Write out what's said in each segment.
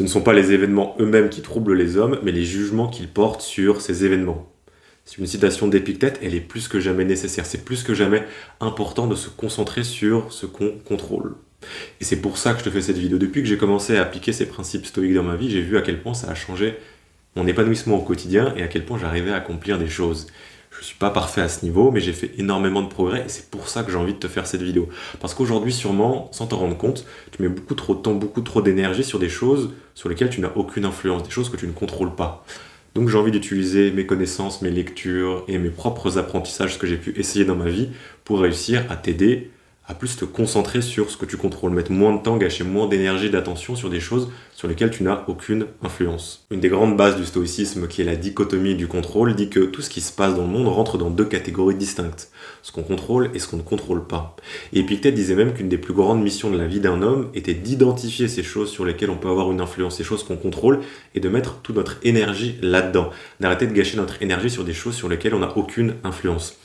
Ce ne sont pas les événements eux-mêmes qui troublent les hommes, mais les jugements qu'ils portent sur ces événements. C'est une citation d'Épictète, elle est plus que jamais nécessaire. C'est plus que jamais important de se concentrer sur ce qu'on contrôle. Et c'est pour ça que je te fais cette vidéo. Depuis que j'ai commencé à appliquer ces principes stoïques dans ma vie, j'ai vu à quel point ça a changé mon épanouissement au quotidien et à quel point j'arrivais à accomplir des choses. Je ne suis pas parfait à ce niveau, mais j'ai fait énormément de progrès et c'est pour ça que j'ai envie de te faire cette vidéo. Parce qu'aujourd'hui, sûrement, sans t'en rendre compte, tu mets beaucoup trop de temps, beaucoup trop d'énergie sur des choses sur lesquelles tu n'as aucune influence, des choses que tu ne contrôles pas. Donc j'ai envie d'utiliser mes connaissances, mes lectures et mes propres apprentissages, ce que j'ai pu essayer dans ma vie, pour réussir à t'aider à plus te concentrer sur ce que tu contrôles, mettre moins de temps, gâcher moins d'énergie, d'attention sur des choses sur lesquelles tu n'as aucune influence. Une des grandes bases du stoïcisme, qui est la dichotomie du contrôle, dit que tout ce qui se passe dans le monde rentre dans deux catégories distinctes, ce qu'on contrôle et ce qu'on ne contrôle pas. Et Épictète disait même qu'une des plus grandes missions de la vie d'un homme était d'identifier ces choses sur lesquelles on peut avoir une influence, ces choses qu'on contrôle, et de mettre toute notre énergie là-dedans, d'arrêter de gâcher notre énergie sur des choses sur lesquelles on n'a aucune influence.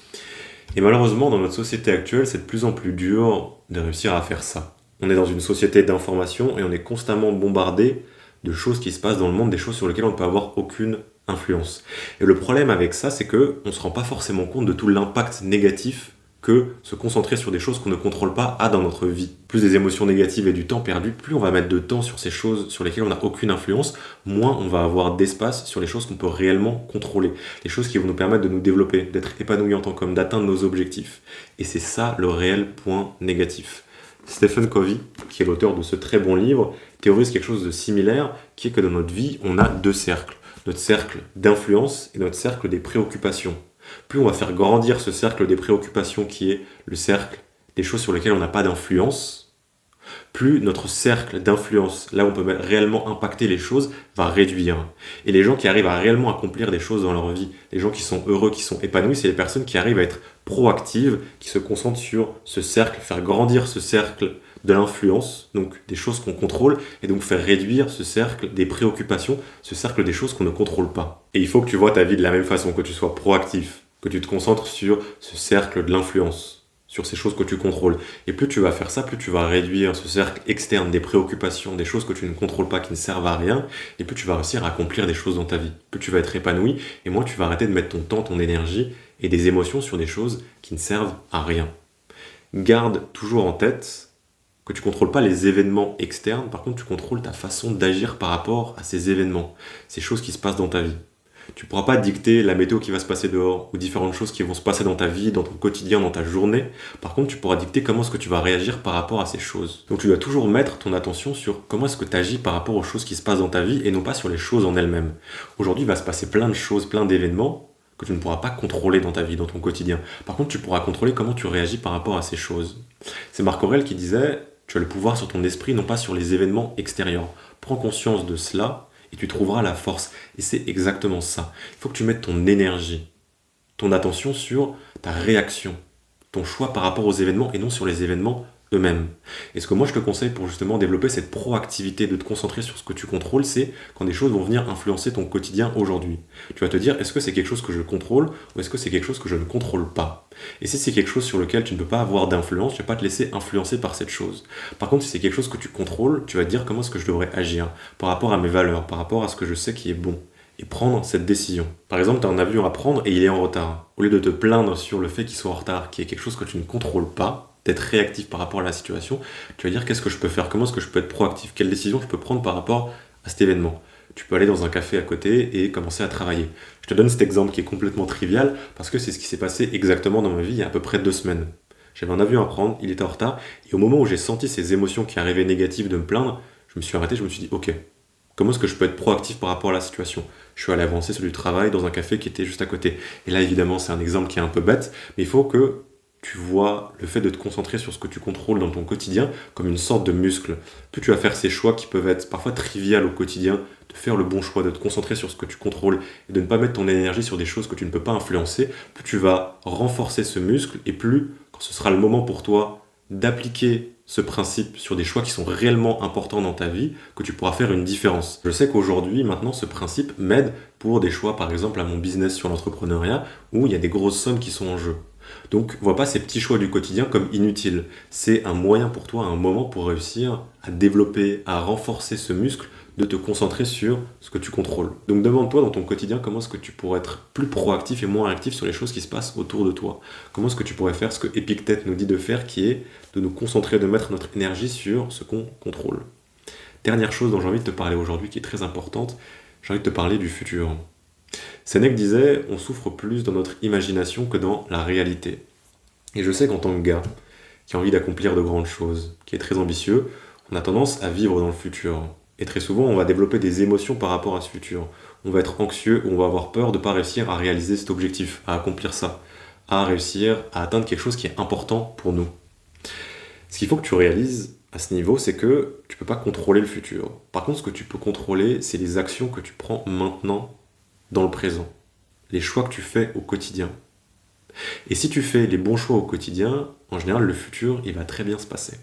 Et malheureusement, dans notre société actuelle, c'est de plus en plus dur de réussir à faire ça. On est dans une société d'information et on est constamment bombardé de choses qui se passent dans le monde, des choses sur lesquelles on ne peut avoir aucune influence. Et le problème avec ça, c'est qu'on ne se rend pas forcément compte de tout l'impact négatif que se concentrer sur des choses qu'on ne contrôle pas a dans notre vie. Plus des émotions négatives et du temps perdu, plus on va mettre de temps sur ces choses sur lesquelles on n'a aucune influence, moins on va avoir d'espace sur les choses qu'on peut réellement contrôler. Les choses qui vont nous permettre de nous développer, d'être épanouis en tant qu'homme, d'atteindre nos objectifs. Et c'est ça le réel point négatif. Stephen Covey, qui est l'auteur de ce très bon livre, théorise quelque chose de similaire, qui est que dans notre vie, on a deux cercles. Notre cercle d'influence et notre cercle des préoccupations. Plus on va faire grandir ce cercle des préoccupations qui est le cercle des choses sur lesquelles on n'a pas d'influence, plus notre cercle d'influence, là où on peut réellement impacter les choses, va réduire. Et les gens qui arrivent à réellement accomplir des choses dans leur vie, les gens qui sont heureux, qui sont épanouis, c'est les personnes qui arrivent à être proactives, qui se concentrent sur ce cercle, faire grandir ce cercle de l'influence, donc des choses qu'on contrôle, et donc faire réduire ce cercle des préoccupations, ce cercle des choses qu'on ne contrôle pas. Et il faut que tu vois ta vie de la même façon, que tu sois proactif, que tu te concentres sur ce cercle de l'influence, sur ces choses que tu contrôles. Et plus tu vas faire ça, plus tu vas réduire ce cercle externe des préoccupations, des choses que tu ne contrôles pas, qui ne servent à rien, et plus tu vas réussir à accomplir des choses dans ta vie. Plus tu vas être épanoui, et moins tu vas arrêter de mettre ton temps, ton énergie et des émotions sur des choses qui ne servent à rien. Garde toujours en tête que tu ne contrôles pas les événements externes, par contre tu contrôles ta façon d'agir par rapport à ces événements, ces choses qui se passent dans ta vie. Tu ne pourras pas dicter la météo qui va se passer dehors, ou différentes choses qui vont se passer dans ta vie, dans ton quotidien, dans ta journée. Par contre, tu pourras dicter comment est-ce que tu vas réagir par rapport à ces choses. Donc tu dois toujours mettre ton attention sur comment est-ce que tu agis par rapport aux choses qui se passent dans ta vie, et non pas sur les choses en elles-mêmes. Aujourd'hui, il va se passer plein de choses, plein d'événements, que tu ne pourras pas contrôler dans ta vie, dans ton quotidien. Par contre, tu pourras contrôler comment tu réagis par rapport à ces choses. C'est Marc Aurèle qui disait... Tu as le pouvoir sur ton esprit, non pas sur les événements extérieurs. Prends conscience de cela et tu trouveras la force. Et c'est exactement ça. Il faut que tu mettes ton énergie, ton attention sur ta réaction, ton choix par rapport aux événements et non sur les événements eux-mêmes. Et ce que moi je te conseille pour justement développer cette proactivité, de te concentrer sur ce que tu contrôles, c'est quand des choses vont venir influencer ton quotidien aujourd'hui. Tu vas te dire, est-ce que c'est quelque chose que je contrôle ou est-ce que c'est quelque chose que je ne contrôle pas? Et si c'est quelque chose sur lequel tu ne peux pas avoir d'influence, tu ne vas pas te laisser influencer par cette chose. Par contre, si c'est quelque chose que tu contrôles, tu vas te dire comment est-ce que je devrais agir par rapport à mes valeurs, par rapport à ce que je sais qui est bon. Et prendre cette décision. Par exemple, tu as un avion à prendre et il est en retard. Au lieu de te plaindre sur le fait qu'il soit en retard, qui est quelque chose que tu ne contrôles pas, d'être réactif par rapport à la situation, tu vas dire qu'est-ce que je peux faire, comment est-ce que je peux être proactif, quelle décision je peux prendre par rapport à cet événement. Tu peux aller dans un café à côté et commencer à travailler. Je te donne cet exemple qui est complètement trivial parce que c'est ce qui s'est passé exactement dans ma vie il y a à peu près 2 semaines. J'avais un avion à prendre, il était en retard et au moment où j'ai senti ces émotions qui arrivaient négatives de me plaindre, je me suis arrêté, je me suis dit ok, comment est-ce que je peux être proactif par rapport à la situation? Je suis allé avancer sur du travail dans un café qui était juste à côté. Et là évidemment c'est un exemple qui est un peu bête, mais il faut que tu vois le fait de te concentrer sur ce que tu contrôles dans ton quotidien comme une sorte de muscle. Plus tu vas faire ces choix qui peuvent être parfois triviales au quotidien, de faire le bon choix, de te concentrer sur ce que tu contrôles et de ne pas mettre ton énergie sur des choses que tu ne peux pas influencer, plus tu vas renforcer ce muscle et plus, quand ce sera le moment pour toi d'appliquer ce principe sur des choix qui sont réellement importants dans ta vie, que tu pourras faire une différence. Je sais qu'aujourd'hui, maintenant, ce principe m'aide pour des choix, par exemple, à mon business sur l'entrepreneuriat, où il y a des grosses sommes qui sont en jeu. Donc, vois pas ces petits choix du quotidien comme inutiles. C'est un moyen pour toi, un moment pour réussir à développer, à renforcer ce muscle de te concentrer sur ce que tu contrôles. Donc demande-toi dans ton quotidien comment est-ce que tu pourrais être plus proactif et moins réactif sur les choses qui se passent autour de toi. Comment est-ce que tu pourrais faire ce que Épictète nous dit de faire, qui est de nous concentrer, de mettre notre énergie sur ce qu'on contrôle. Dernière chose dont j'ai envie de te parler aujourd'hui, qui est très importante, j'ai envie de te parler du futur. Sénèque disait, on souffre plus dans notre imagination que dans la réalité. Et je sais qu'en tant que gars, qui a envie d'accomplir de grandes choses, qui est très ambitieux, on a tendance à vivre dans le futur. Et très souvent, on va développer des émotions par rapport à ce futur. On va être anxieux, on va avoir peur de ne pas réussir à réaliser cet objectif, à accomplir ça, à réussir à atteindre quelque chose qui est important pour nous. Ce qu'il faut que tu réalises à ce niveau, c'est que tu ne peux pas contrôler le futur. Par contre, ce que tu peux contrôler, c'est les actions que tu prends maintenant, dans le présent. Les choix que tu fais au quotidien. Et si tu fais les bons choix au quotidien, en général, le futur, il va très bien se passer.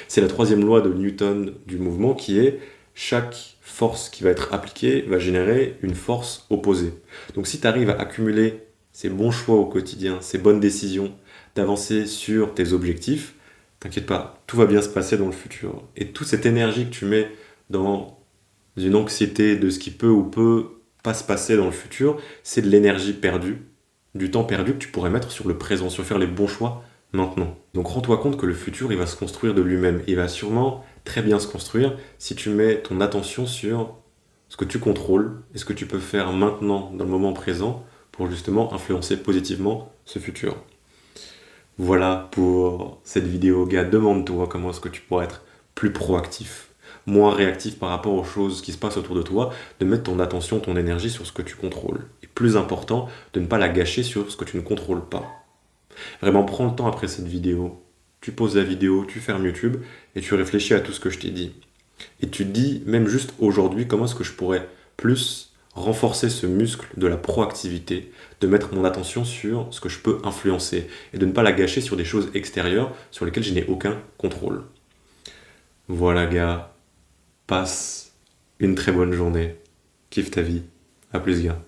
C'est la troisième loi de Newton du mouvement qui est chaque force qui va être appliquée va générer une force opposée. Donc si tu arrives à accumuler ces bons choix au quotidien, ces bonnes décisions, d'avancer sur tes objectifs, t'inquiète pas, tout va bien se passer dans le futur. Et toute cette énergie que tu mets dans une anxiété de ce qui peut ou peut pas se passer dans le futur, c'est de l'énergie perdue, du temps perdu que tu pourrais mettre sur le présent, sur faire les bons choix maintenant. Donc rends-toi compte que le futur, il va se construire de lui-même. Il va sûrement très bien se construire si tu mets ton attention sur ce que tu contrôles et ce que tu peux faire maintenant, dans le moment présent, pour justement influencer positivement ce futur. Voilà pour cette vidéo, gars. Demande-toi comment est-ce que tu pourrais être plus proactif, moins réactif par rapport aux choses qui se passent autour de toi, de mettre ton attention, ton énergie sur ce que tu contrôles. Et plus important, de ne pas la gâcher sur ce que tu ne contrôles pas. Vraiment, prends le temps après cette vidéo. Tu poses la vidéo, tu fermes YouTube et tu réfléchis à tout ce que je t'ai dit. Et tu te dis, même juste aujourd'hui, comment est-ce que je pourrais plus renforcer ce muscle de la proactivité, de mettre mon attention sur ce que je peux influencer et de ne pas la gâcher sur des choses extérieures sur lesquelles je n'ai aucun contrôle. Voilà, gars. Passe une très bonne journée. Kiffe ta vie. À plus, gars.